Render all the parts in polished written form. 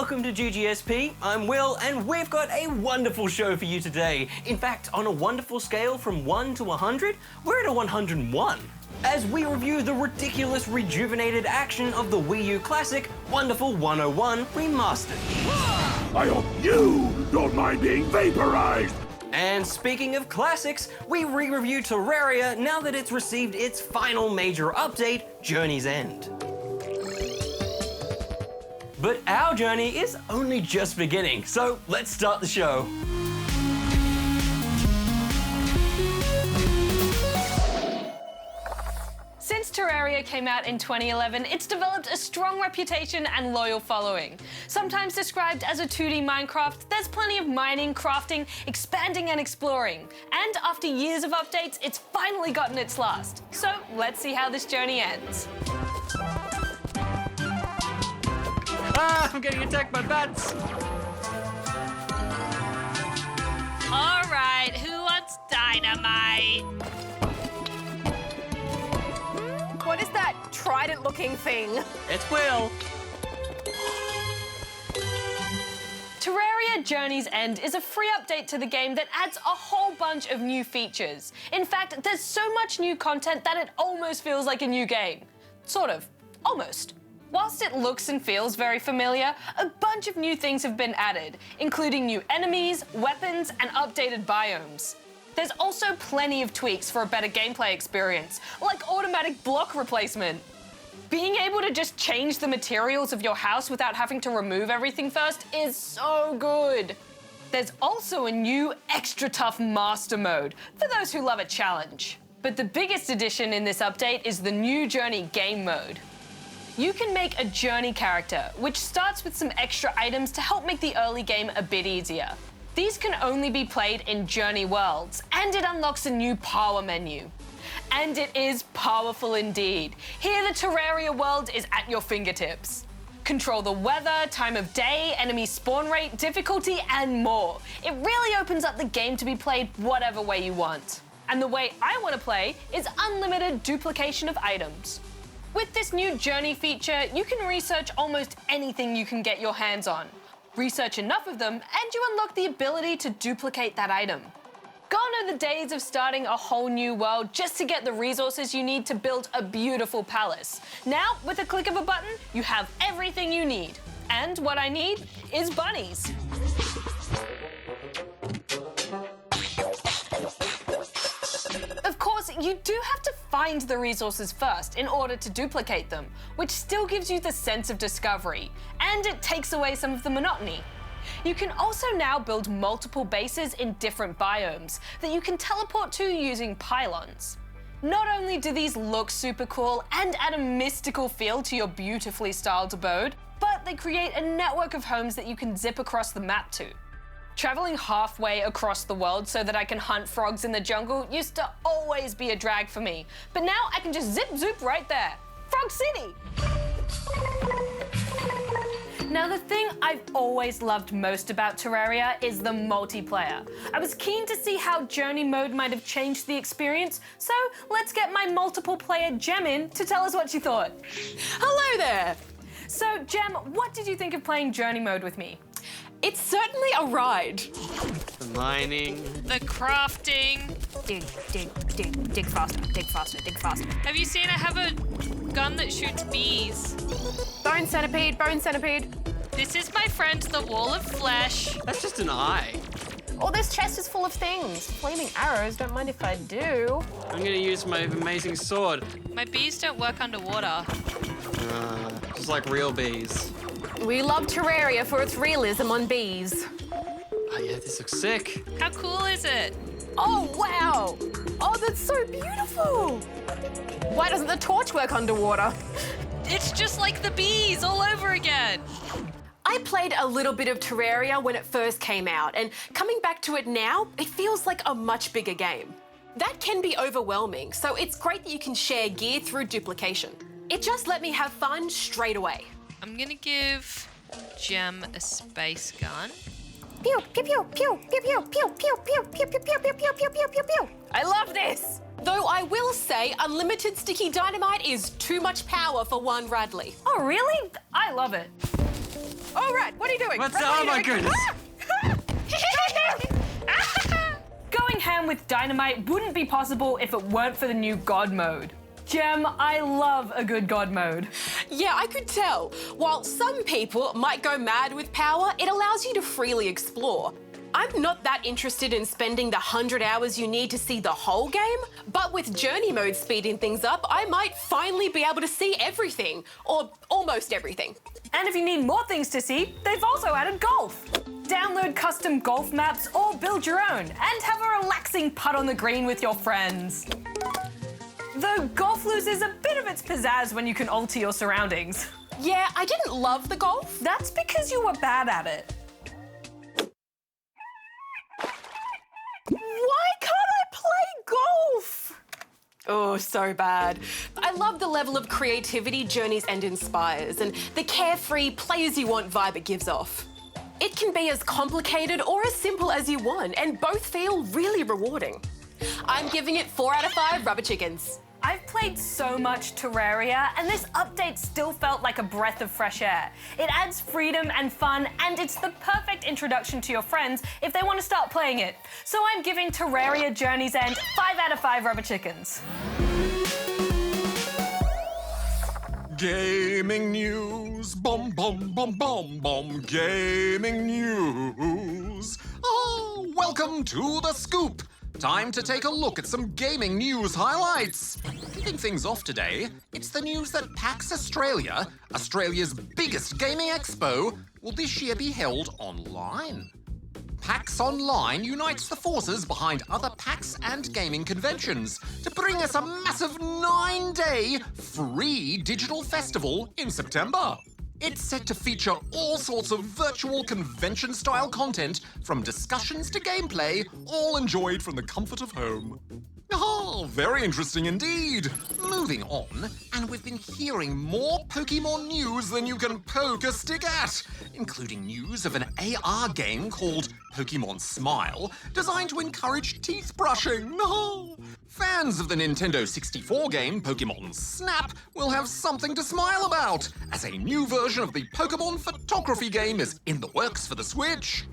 welcome to GGSP. I'm Will, and we've got a wonderful show for you today. In fact, on a wonderful scale from 1 to 100, we're at a 101. As we review the ridiculous rejuvenated action of the Wii U classic, Wonderful 101 Remastered. I hope you don't mind being vaporized! And speaking of classics, we re-review Terraria now that it's received its final major update, Journeys End. But our journey is only just beginning, so let's start the show. Since Terraria came out in 2011, it's developed a strong reputation and loyal following. Sometimes described as a 2D Minecraft, there's plenty of mining, crafting, expanding and exploring. And after years of updates, it's finally gotten its last. So let's see how this journey ends. Ah, I'm getting attacked by bats! All right, who wants dynamite? What is that trident-looking thing? It's Will. Terraria Journeys End is a free update to the game that adds a whole bunch of new features. In fact, there's so much new content that it almost feels like a new game. Sort of. Almost. Whilst it looks and feels very familiar, a bunch of new things have been added, including new enemies, weapons, and updated biomes. There's also plenty of tweaks for a better gameplay experience, like automatic block replacement. Being able to just change the materials of your house without having to remove everything first is so good. There's also a new extra tough master mode for those who love a challenge. But the biggest addition in this update is the new journey game mode. You can make a journey character, which starts with some extra items to help make the early game a bit easier. These can only be played in journey worlds, and it unlocks a new power menu. And it is powerful indeed. Here the Terraria world is at your fingertips. Control the weather, time of day, enemy spawn rate, difficulty, and more. It really opens up the game to be played whatever way you want. And the way I want to play is unlimited duplication of items. With this new journey feature, you can research almost anything you can get your hands on. Research enough of them, and you unlock the ability to duplicate that item. Gone are the days of starting a whole new world just to get the resources you need to build a beautiful palace. Now, with a click of a button, you have everything you need. And what I need is bunnies. Of course, you do have to find the resources first in order to duplicate them, which still gives you the sense of discovery, and it takes away some of the monotony. You can also now build multiple bases in different biomes that you can teleport to using pylons. Not only do these look super cool and add a mystical feel to your beautifully styled abode, but they create a network of homes that you can zip across the map to. Traveling halfway across the world so that I can hunt frogs in the jungle used to always be a drag for me, but now I can just zip zoop right there. Frog City! Now the thing I've always loved most about Terraria is the multiplayer. I was keen to see how journey mode might have changed the experience, so let's get my multiple player Gem in to tell us what she thought. Hello there! So Gem, what did you think of playing journey mode with me? It's certainly a ride. The mining. The crafting. Dig faster, dig faster, dig faster. Have you seen I have a gun that shoots bees? Bone centipede, bone centipede. This is my friend, the wall of flesh. That's just an eye. Oh, this chest is full of things. Flaming arrows, don't mind if I do. I'm gonna use my amazing sword. My bees don't work underwater. Just like real bees. We love Terraria for its realism on bees. Oh yeah, this looks sick. How cool is it? Oh, wow. Oh, that's so beautiful. Why doesn't the torch work underwater? It's just like the bees all over again. I played a little bit of Terraria when it first came out, and coming back to it now, it feels like a much bigger game. That can be overwhelming, so it's great that you can share gear through duplication. It just let me have fun straight away. I'm gonna give Gem a space gun. Pew, pew, pew, pew, pew, pew, pew, pew, pew, pew, pew, pew, pew, pew, pew, pew, pew, pew. I love this. Though I will say unlimited sticky dynamite is too much power for one Radley. Oh really? I love it. All right, what are you doing? What's What are oh you my doing? goodness! Going ham with Dynamite wouldn't be possible if it weren't for the new God mode. Gem, I love a good God mode. Yeah, I could tell. While some people might go mad with power, it allows you to freely explore. I'm not that interested in spending the 100 hours you need to see the whole game, but with journey mode speeding things up, I might finally be able to see everything, or almost everything. And if you need more things to see, they've also added golf. Download custom golf maps or build your own, and have a relaxing putt on the green with your friends. Though golf loses a bit of its pizzazz when you can alter your surroundings. Yeah, I didn't love the golf. That's because you were bad at it. Why can't I play golf? Oh, so bad. I love the level of creativity Journeys End inspires and the carefree play-as-you-want vibe it gives off. It can be as complicated or as simple as you want, and both feel really rewarding. I'm giving it 4 out of 5 rubber chickens. I've played so much Terraria, and this update still felt like a breath of fresh air. It adds freedom and fun, and it's the perfect introduction to your friends if they want to start playing it. So I'm giving Terraria Journeys End 5 out of 5 rubber chickens. Gaming news, bum bum bum bum bum. Gaming news. Oh, welcome to the scoop. Time to take a look at some gaming news highlights. Kicking things off today, it's the news that PAX Australia, Australia's biggest gaming expo, will this year be held online. PAX Online unites the forces behind other PAX and gaming conventions to bring us a massive 9-day free digital festival in September. It's set to feature all sorts of virtual convention-style content, from discussions to gameplay, all enjoyed from the comfort of home. Oh, very interesting indeed. Moving on, and we've been hearing more Pokemon news than you can poke a stick at, including news of an AR game called Pokemon Smile, designed to encourage teeth brushing. Oh. Fans of the Nintendo 64 game Pokemon Snap will have something to smile about, as a new version of the Pokemon photography game is in the works for the Switch.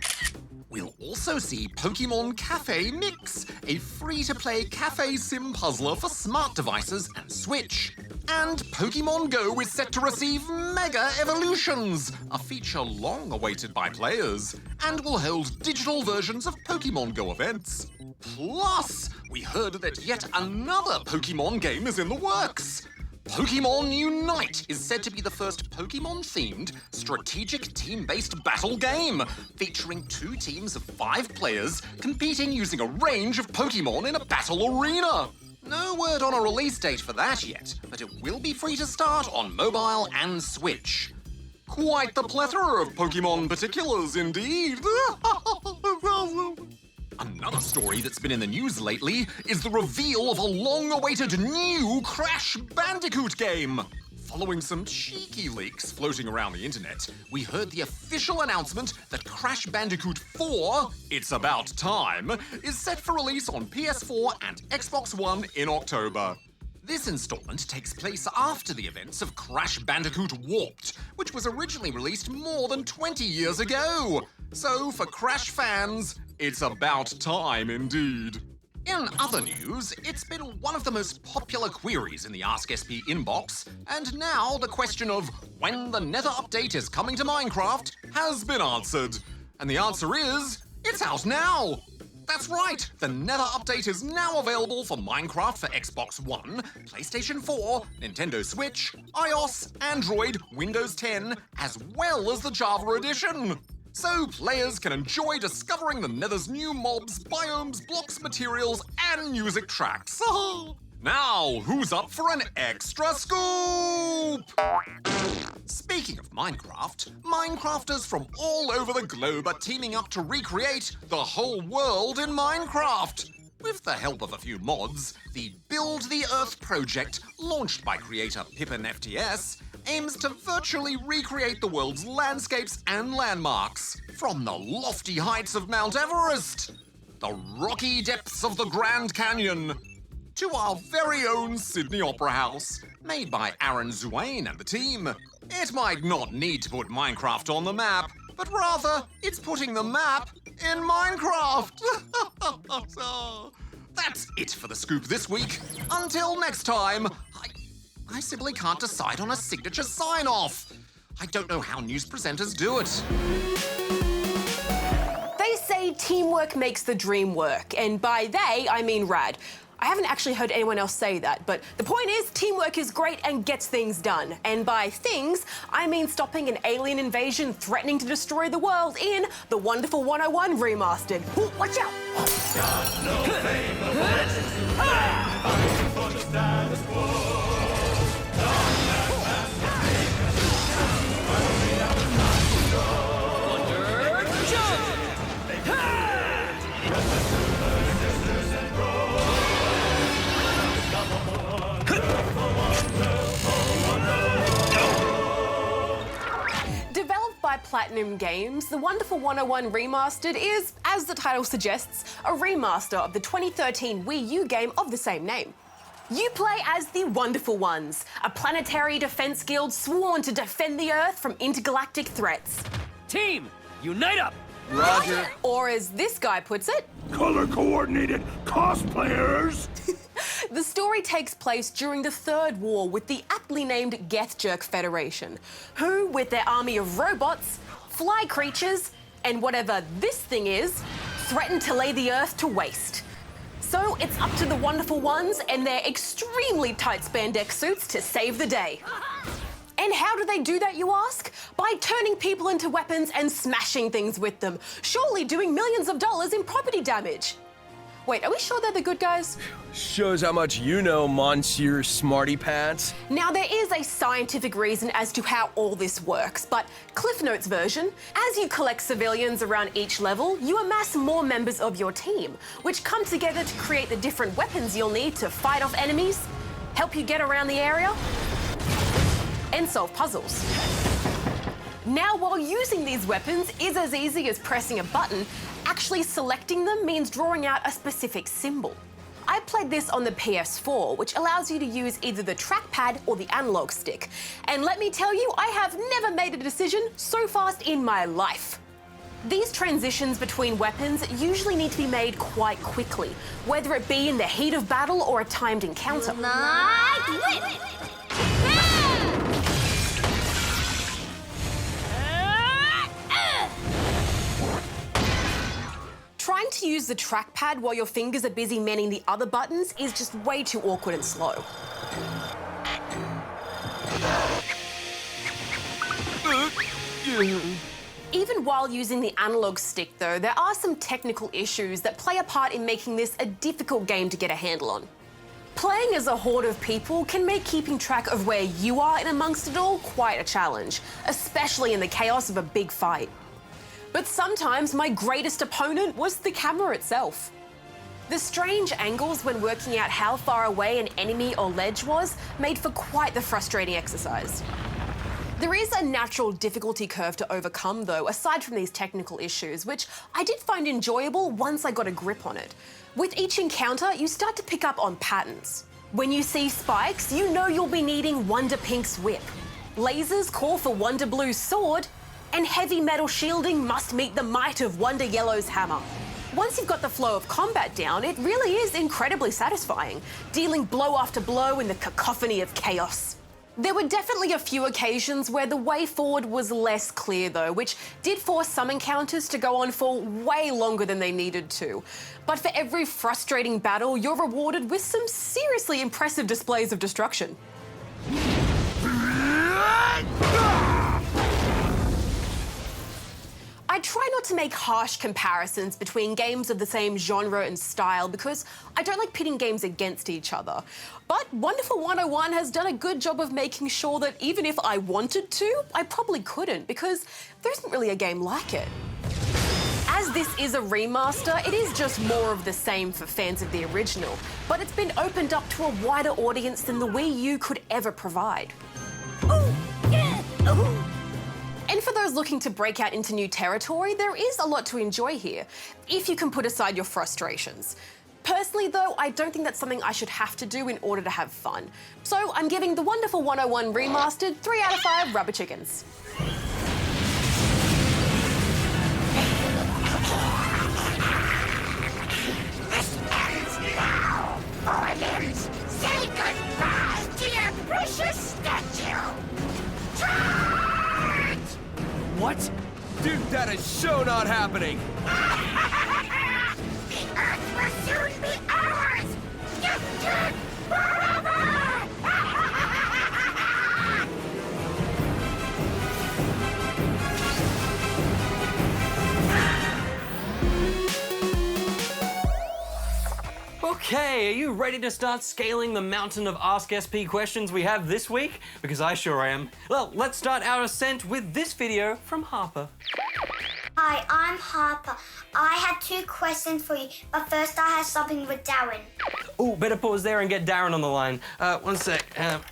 We'll also see Pokemon Cafe Mix, a free-to-play cafe sim puzzler for smart devices and Switch. And Pokemon Go is set to receive Mega Evolutions, a feature long awaited by players, and will hold digital versions of Pokemon Go events. Plus, we heard that yet another Pokemon game is in the works. Pokemon Unite is said to be the first Pokemon-themed, strategic team-based battle game, featuring 2 teams of 5 players competing using a range of Pokemon in a battle arena. No word on a release date for that yet, but it will be free to start on mobile and Switch. Quite the plethora of Pokemon particulars indeed. Another story that's been in the news lately is the reveal of a long-awaited new Crash Bandicoot game. Following some cheeky leaks floating around the internet, we heard the official announcement that Crash Bandicoot 4, It's About Time, is set for release on PS4 and Xbox One in October. This installment takes place after the events of Crash Bandicoot Warped, which was originally released more than 20 years ago. So, for Crash fans, it's about time indeed. In other news, it's been one of the most popular queries in the Ask SP inbox, and now the question of when the Nether update is coming to Minecraft has been answered. And the answer is, it's out now! That's right, the Nether update is now available for Minecraft for Xbox One, PlayStation 4, Nintendo Switch, iOS, Android, Windows 10, as well as the Java edition. So players can enjoy discovering the Nether's new mobs, biomes, blocks, materials, and music tracks. Now, who's up for an extra scoop? Speaking of Minecraft, Minecrafters from all over the globe are teaming up to recreate the whole world in Minecraft. With the help of a few mods, the Build the Earth project, launched by creator Pippin FTS, aims to virtually recreate the world's landscapes and landmarks, from the lofty heights of Mount Everest, the rocky depths of the Grand Canyon, to our very own Sydney Opera House, made by Aaron Zuane and the team. It might not need to put Minecraft on the map, but rather, it's putting the map in Minecraft. So, that's it for the scoop this week. Until next time, I simply can't decide on a signature sign-off. I don't know how news presenters do it. They say teamwork makes the dream work, and by they, I mean Rad. I haven't actually heard anyone else say that, but the point is teamwork is great and gets things done. And by things, I mean stopping an alien invasion threatening to destroy the world in The Wonderful 101 Remastered. Ooh, watch out! Got no fame, no legends to fame, fighting for the status quo. By Platinum Games, The Wonderful 101 Remastered is, as the title suggests, a remaster of the 2013 Wii U game of the same name. You play as the Wonderful Ones, a planetary defense guild sworn to defend the Earth from intergalactic threats. Team, unite up! Roger. Or as this guy puts it, Color-coordinated cosplayers! the story takes place during the Third War with the aptly named Geth-Jerk Federation, who, with their army of robots, fly creatures, and whatever this thing is, threaten to lay the Earth to waste. So it's up to the Wonderful Ones and their extremely tight spandex suits to save the day. And how do they do that, you ask? By turning people into weapons and smashing things with them, surely doing millions of dollars in property damage. Wait, are we sure they're the good guys? Shows how much you know, Monsieur Smarty Pants. Now, there is a scientific reason as to how all this works, but Cliff Notes version, as you collect civilians around each level, you amass more members of your team, which come together to create the different weapons you'll need to fight off enemies, help you get around the area, and solve puzzles. Now, while using these weapons is as easy as pressing a button, actually selecting them means drawing out a specific symbol. I played this on the PS4, which allows you to use either the trackpad or the analog stick. And let me tell you, I have never made a decision so fast in my life. These transitions between weapons usually need to be made quite quickly, whether it be in the heat of battle or a timed encounter. Trying to use the trackpad while your fingers are busy manning the other buttons is just way too awkward and slow. Even while using the analog stick, though, there are some technical issues that play a part in making this a difficult game to get a handle on. Playing as a horde of people can make keeping track of where you are in amongst it all quite a challenge, especially in the chaos of a big fight. But sometimes my greatest opponent was the camera itself. The strange angles when working out how far away an enemy or ledge was made for quite the frustrating exercise. There is a natural difficulty curve to overcome, though, aside from these technical issues, which I did find enjoyable once I got a grip on it. With each encounter, you start to pick up on patterns. When you see spikes, you know you'll be needing Wonder Pink's whip. Lasers call for Wonder Blue's sword, and heavy metal shielding must meet the might of Wonder Yellow's hammer. Once you've got the flow of combat down, it really is incredibly satisfying, dealing blow after blow in the cacophony of chaos. There were definitely a few occasions where the way forward was less clear, though, which did force some encounters to go on for way longer than they needed to. But for every frustrating battle, you're rewarded with some seriously impressive displays of destruction. I try not to make harsh comparisons between games of the same genre and style because I don't like pitting games against each other. But Wonderful 101 has done a good job of making sure that even if I wanted to, I probably couldn't because there isn't really a game like it. As this is a remaster, it is just more of the same for fans of the original, but it's been opened up to a wider audience than the Wii U could ever provide. Ooh, yeah, ooh. And for those looking to break out into new territory, there is a lot to enjoy here, if you can put aside your frustrations. Personally though, I don't think that's something I should have to do in order to have fun. So I'm giving the wonderful 101 Remastered 3 out of 5 rubber chickens. Say goodbye to your precious statue! Charge! What? Dude, that is so not happening. The Earth will soon be ours! Gifted forever! Okay, are you ready to start scaling the mountain of Ask SP questions we have this week? Because I sure am. Well, let's start our ascent with this video from Harper. Hi, I'm Harper. I had 2 questions for you, but first I have something with Darren. Oh, better pause there and get Darren on the line. One sec. Darren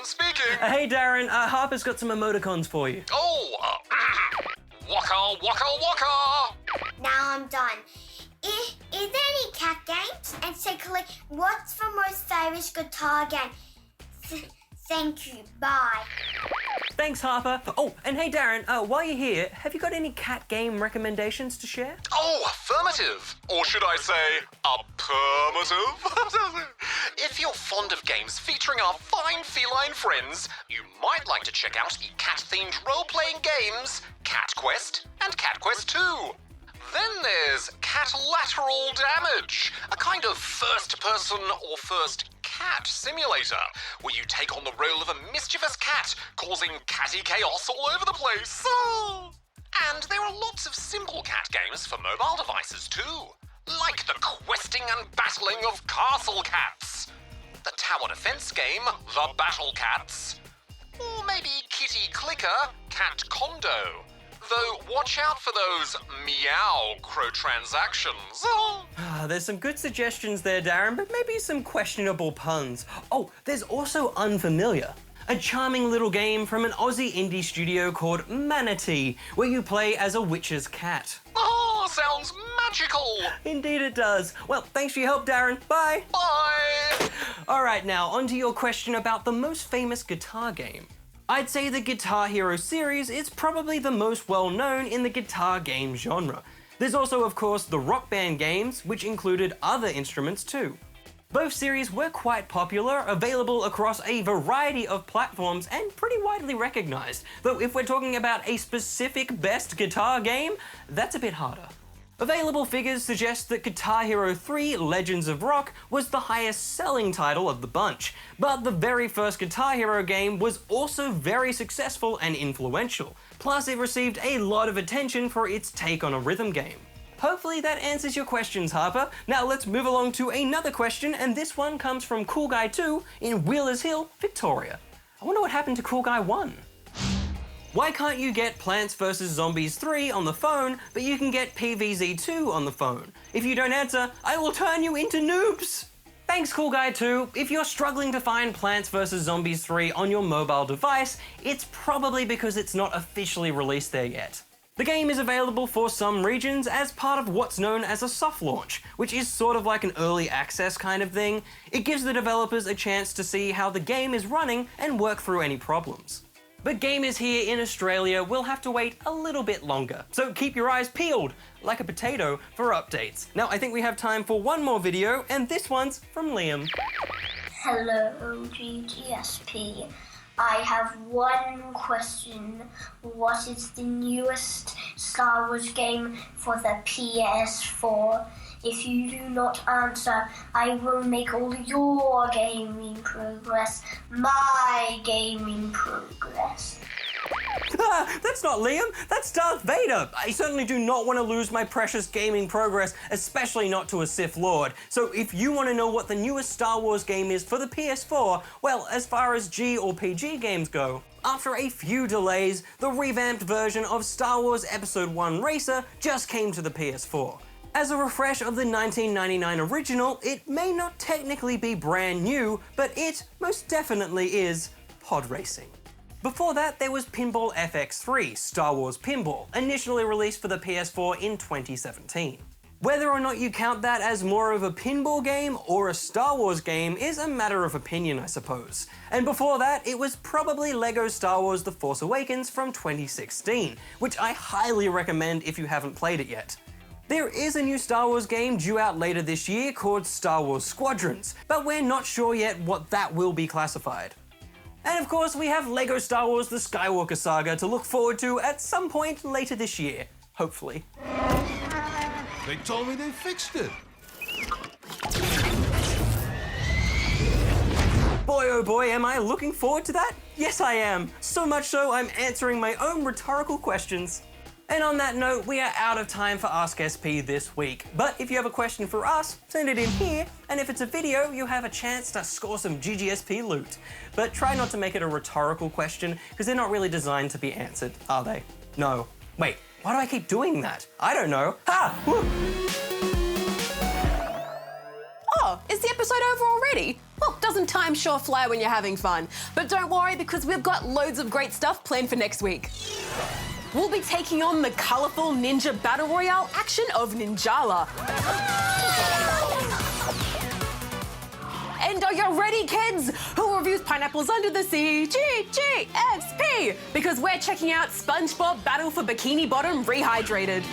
speaking. Hey Darren, Harper's got some emoticons for you. Oh, waka waka waka. Now I'm done. Is there any cat games? And secondly, what's the most famous guitar game? Thank you, bye. Thanks, Harper. Oh, and hey Darren, while you're here, have you got any cat game recommendations to share? Oh, affirmative. Or should I say, affirmative? If you're fond of games featuring our fine feline friends, you might like to check out the cat-themed role-playing games, Cat Quest and Cat Quest 2. Then there's Cat Lateral Damage, a kind of first-person or first cat simulator, where you take on the role of a mischievous cat, causing catty chaos all over the place. And there are lots of simple cat games for mobile devices too, like the questing and battling of castle cats, the tower defense game, the Battle Cats, or maybe Kitty Clicker, Cat Condo. Though watch out for those microtransactions. There's some good suggestions there, Darren, but maybe some questionable puns. Oh, there's also Unfamiliar, a charming little game from an Aussie indie studio called Manatee, where you play as a witch's cat. Oh, sounds magical. Indeed it does. Well, thanks for your help, Darren. Bye. Bye. All right, now on to your question about the most famous guitar game. I'd say the Guitar Hero series is probably the most well-known in the guitar game genre. There's also, of course, the Rock Band games, which included other instruments too. Both series were quite popular, available across a variety of platforms and pretty widely recognized, though if we're talking about a specific best guitar game, that's a bit harder. Available figures suggest that Guitar Hero 3 Legends of Rock was the highest selling title of the bunch, but the very first Guitar Hero game was also very successful and influential, plus it received a lot of attention for its take on a rhythm game. Hopefully that answers your questions, Harper. Now let's move along to another question, and this one comes from Cool Guy 2 in Wheelers Hill, Victoria. I wonder what happened to Cool Guy 1. Why can't you get Plants vs. Zombies 3 on the phone, but you can get PvZ 2 on the phone? If you don't answer, I will turn you into noobs! Thanks, Cool Guy 2. If you're struggling to find Plants vs. Zombies 3 on your mobile device, it's probably because it's not officially released there yet. The game is available for some regions as part of what's known as a soft launch, which is sort of like an early access kind of thing. It gives the developers a chance to see how the game is running and work through any problems. But gamers here in Australia will have to wait a little bit longer, so keep your eyes peeled, like a potato, for updates. Now I think we have time for one more video, and this one's from Liam. Hello, GGSP. I have one question. What is the newest Star Wars game for the PS4? If you do not answer, I will make all your gaming progress my gaming progress. That's not Liam, that's Darth Vader. I certainly do not want to lose my precious gaming progress, especially not to a Sith Lord. So if you want to know what the newest Star Wars game is for the PS4, well, as far as G or PG games go, after a few delays, the revamped version of Star Wars Episode 1 Racer just came to the PS4. As a refresh of the 1999 original, it may not technically be brand new, but it most definitely is pod racing. Before that, there was Pinball FX3, Star Wars Pinball, initially released for the PS4 in 2017. Whether or not you count that as more of a pinball game or a Star Wars game is a matter of opinion, I suppose. And before that, it was probably LEGO Star Wars The Force Awakens from 2016, which I highly recommend if you haven't played it yet. There is a new Star Wars game due out later this year called Star Wars Squadrons, but we're not sure yet what that will be classified. And of course, we have LEGO Star Wars The Skywalker Saga to look forward to at some point later this year, hopefully. They told me they fixed it. Boy oh boy, am I looking forward to that? Yes I am, so much so I'm answering my own rhetorical questions. And on that note, we are out of time for Ask SP this week. But if you have a question for us, send it in here, and if it's a video, you'll have a chance to score some GGSP loot. But try not to make it a rhetorical question, because they're not really designed to be answered, are they? No. Wait, why do I keep doing that? I don't know. Ha! Woo! Oh, is the episode over already? Well, doesn't time sure fly when you're having fun? But don't worry, because we've got loads of great stuff planned for next week. We'll be taking on the colourful ninja battle royale action of Ninjala. And are you ready, kids? Who reviews Pineapples Under the Sea? GGSP! Because we're checking out SpongeBob Battle for Bikini Bottom Rehydrated.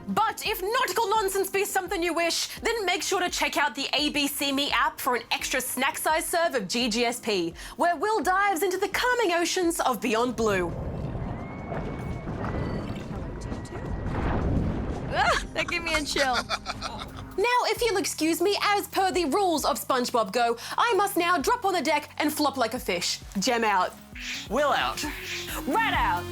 But if nautical nonsense be something you wish, then make sure to check out the ABC Me app for an extra snack-sized serve of GGSP, where Will dives into the calming oceans of Beyond Blue. That gave me a chill. Now, if you'll excuse me, as per the rules of SpongeBob Go, I must now drop on the deck and flop like a fish. Gem out. Will out. Rat out.